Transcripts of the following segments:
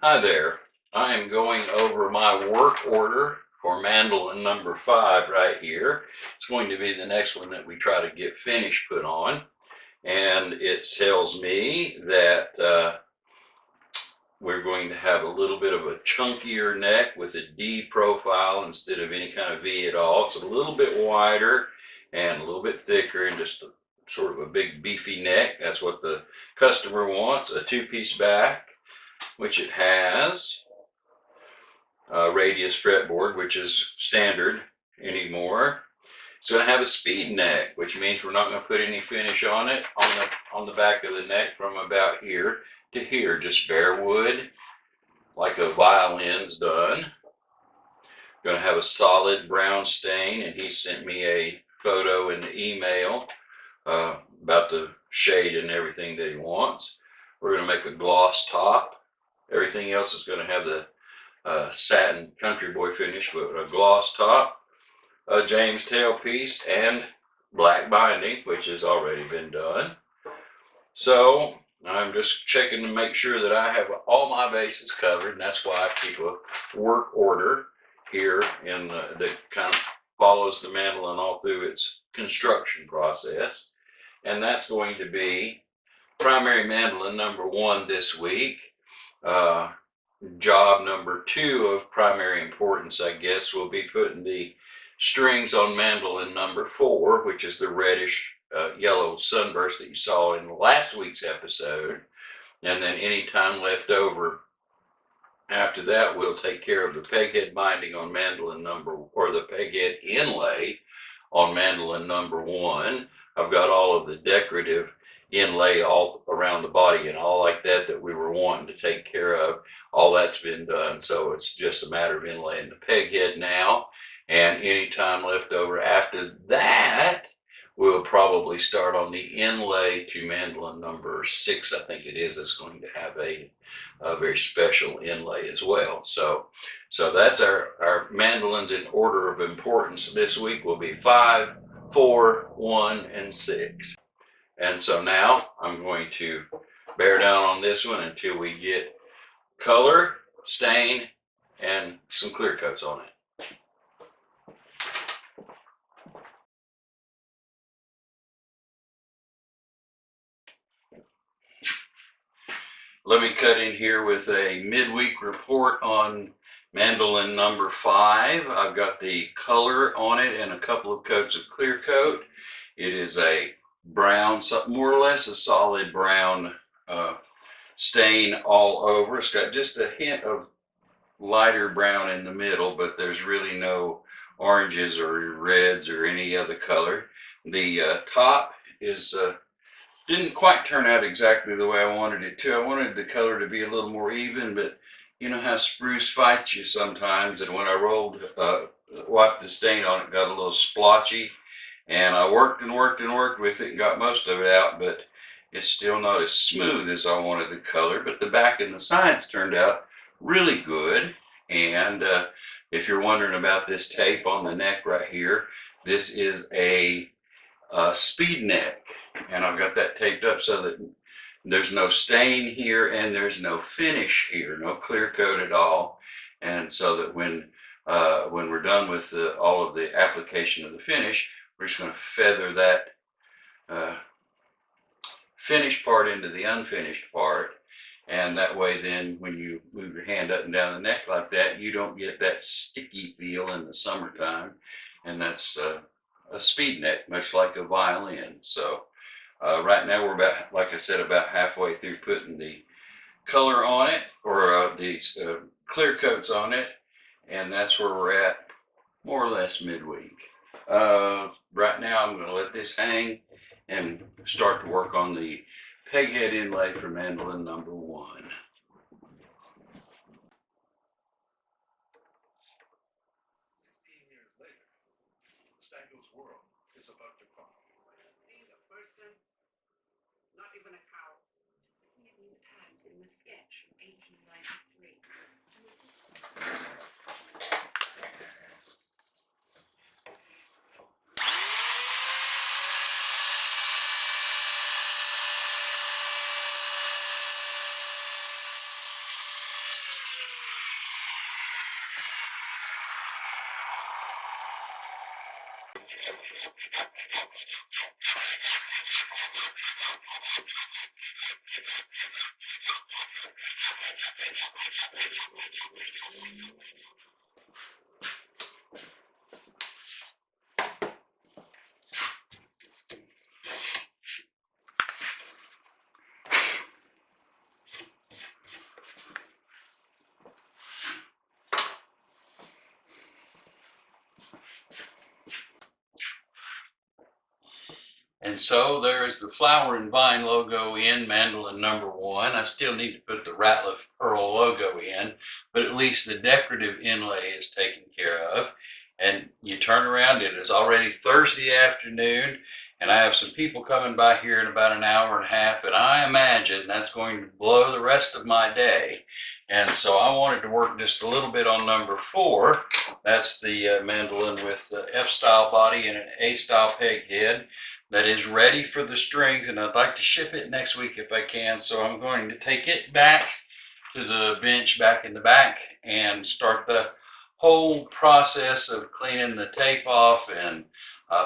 Hi there. I am going over my work order for mandolin number 5 right here. It's going to be the next one that we try to get finish put on. And it tells me that we're going to have a little bit of a chunkier neck with a D profile instead of any kind of V at all. It's a little bit wider and a little bit thicker and just sort of a big beefy neck. That's what the customer wants. A 2-piece back, which it has. Radius fretboard, which is standard anymore. It's going to have a speed neck, which means we're not going to put any finish on it on the back of the neck from about here to here. Just bare wood, like a violin's done. Going to have a solid brown stain, and he sent me a photo in the email about the shade and everything that he wants. We're going to make a gloss top. Everything else is going to have the satin country boy finish, but a gloss top, a James tailpiece, and black binding, which has already been done. So I'm just checking to make sure that I have all my bases covered, and that's why I keep a work order here that kind of follows the mandolin all through its construction process. And that's going to be primary mandolin number 1 this week. Job number 2 of primary importance, I guess, will be putting the strings on mandolin number 4, which is the reddish yellow sunburst that you saw in last week's episode. And then any time left over after that, we'll take care of the peghead binding on mandolin or the peghead inlay on mandolin number 1. I've got all of the decorative inlay all around the body and all like that we were wanting to take care of. All that's been done, so it's just a matter of inlaying the peghead now. And any time left over after that, we'll probably start on the inlay to mandolin number 6, I think it is. It's going to have a very special inlay as well. So that's our mandolins in order of importance this week will be 5, 4, 1, and 6. And so now I'm going to bear down on this one until we get color, stain, and some clear coats on it. Let me cut in here with a midweek report on mandolin number 5. I've got the color on it and a couple of coats of clear coat. It is a brown, more or less a solid brown stain all over. It's got just a hint of lighter brown in the middle, but there's really no oranges or reds or any other color. The top is didn't quite turn out exactly the way I wanted it to. I wanted the color to be a little more even, but you know how spruce fights you sometimes, and when I wiped the stain on it, got a little splotchy, and I worked and worked and worked with it and got most of it out, but it's still not as smooth as I wanted the color. But the back and the sides turned out really good. And if you're wondering about this tape on the neck right here, this is a speed neck, and I've got that taped up so that there's no stain here and there's no finish here, no clear coat at all. And so that when we're done with all of the application of the finish, we're just going to feather that finished part into the unfinished part. And that way then when you move your hand up and down the neck like that, you don't get that sticky feel in the summertime. And that's a speed neck, much like a violin. So right now we're about, like I said, about halfway through putting the color on it, or these clear coats on it. And that's where we're at, more or less midweek. Right now I'm going to let this hang and start to work on the peghead inlay for mandolin number 1. World is about to come. Being a person, not even a cow. He had new ads in the sketch from 1893. And this is... And so there's the flower and vine logo in Mandolin number 1. I still need to put the Ratliff pearl logo in, but at least the decorative inlay is taken care of. And you turn around, it is already Thursday afternoon, and I have some people coming by here in about an hour and a half, and I imagine that's going to blow the rest of my day. And so I wanted to work just a little bit on number 4. That's the mandolin with the F-style body and an A-style peg head that is ready for the strings, and I'd like to ship it next week if I can. So I'm going to take it back to the bench back in the back and start the whole process of cleaning the tape off and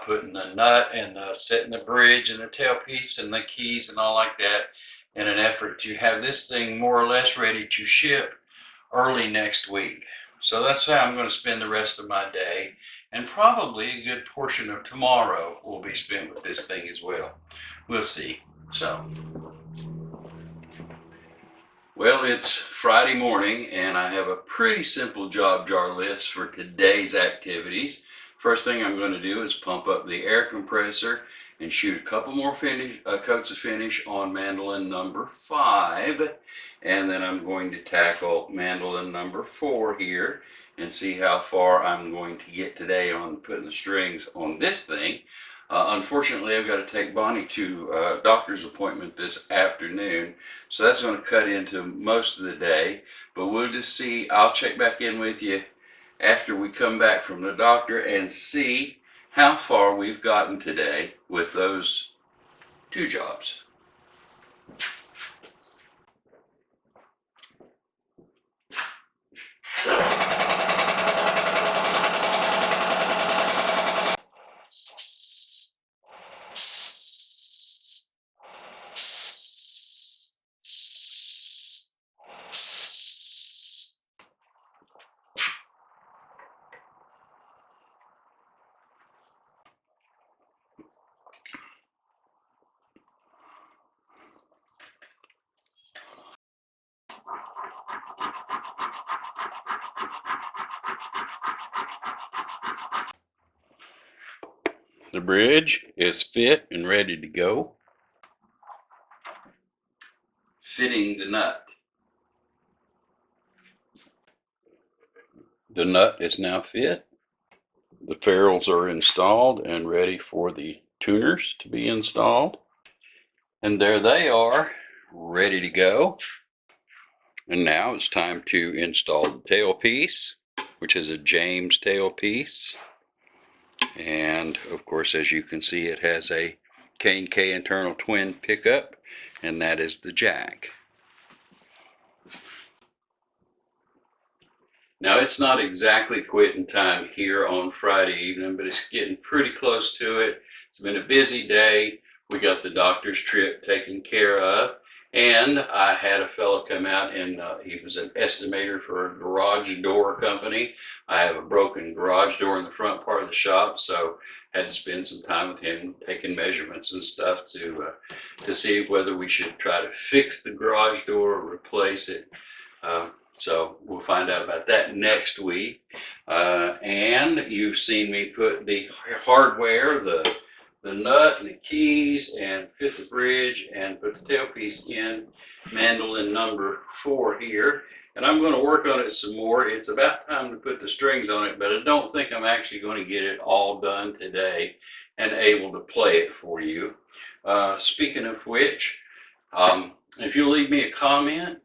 putting the nut and setting the bridge and the tailpiece and the keys and all like that, in an effort to have this thing more or less ready to ship early next week. So that's how I'm going to spend the rest of my day, and probably a good portion of tomorrow will be spent with this thing as well. We'll see. So, well, it's Friday morning, and I have a pretty simple job jar list for today's activities. First thing I'm going to do is pump up the air compressor and shoot a couple more coats of finish on mandolin number 5. And then I'm going to tackle mandolin number 4 here and see how far I'm going to get today on putting the strings on this thing. Unfortunately, I've got to take Bonnie to a doctor's appointment this afternoon, so that's going to cut into most of the day. But we'll just see. I'll check back in with you after we come back from the doctor and see how far we've gotten today with those 2 jobs. The bridge is fit and ready to go. Fitting the nut. The nut is now fit. The ferrules are installed and ready for the tuners to be installed. And there they are, ready to go. And now it's time to install the tailpiece, which is a James tailpiece. And of course, as you can see, it has a K&K internal twin pickup, and that is the jack. Now, it's not exactly quitting time here on Friday evening, but it's getting pretty close to it. It's been a busy day. We got the doctor's trip taken care of, and I had a fellow come out, and he was an estimator for a garage door company. I have a broken garage door in the front part of the shop, so had to spend some time with him taking measurements and stuff to see whether we should try to fix the garage door or replace it. So we'll find out about that next week. And you've seen me put the hardware, the nut and the keys, and fit the bridge and put the tailpiece in mandolin number 4 here. And I'm going to work on it some more. It's about time to put the strings on it, but I don't think I'm actually going to get it all done today and able to play it for you. Speaking of which, if you'll leave me a comment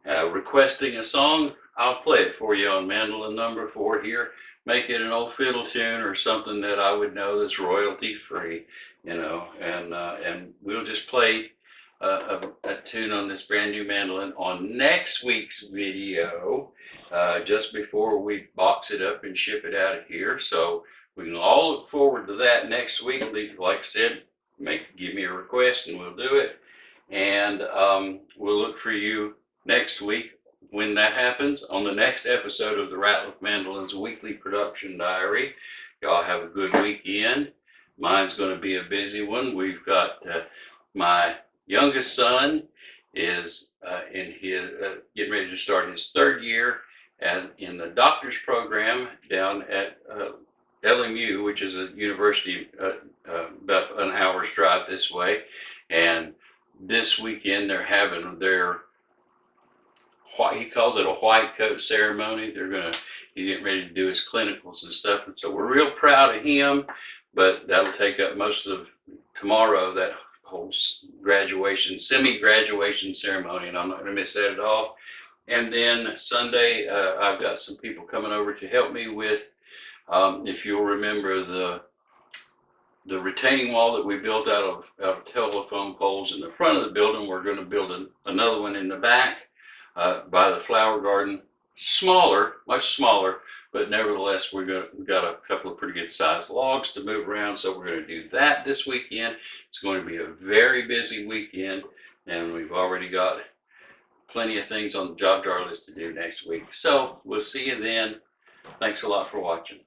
requesting a song, I'll play it for you on mandolin number 4 here. Make it an old fiddle tune or something that I would know that's royalty free, you know, and we'll just play a tune on this brand new mandolin on next week's video, just before we box it up and ship it out of here. So we can all look forward to that next week. Like I said, give me a request and we'll do it. And we'll look for you next week when that happens on the next episode of the Ratliff Mandolins Weekly Production Diary. Y'all have a good weekend. Mine's going to be a busy one. We've got my youngest son is in his getting ready to start his 3rd year as in the doctor's program down at LMU, which is a university about an hour's drive this way. And this weekend they're having their, he calls it a white coat ceremony. He's getting ready to do his clinicals and stuff. And so we're real proud of him, but that'll take up most of tomorrow, that whole graduation, semi-graduation ceremony, and I'm not going to miss that at all. And then Sunday, I've got some people coming over to help me with, if you'll remember, the retaining wall that we built out of telephone poles in the front of the building. We're going to build another one in the back by the flower garden. Smaller, much smaller, but nevertheless, we've got a couple of pretty good sized logs to move around. So we're going to do that this weekend. It's going to be a very busy weekend, and we've already got plenty of things on the job jar list to do next week. So we'll see you then. Thanks a lot for watching.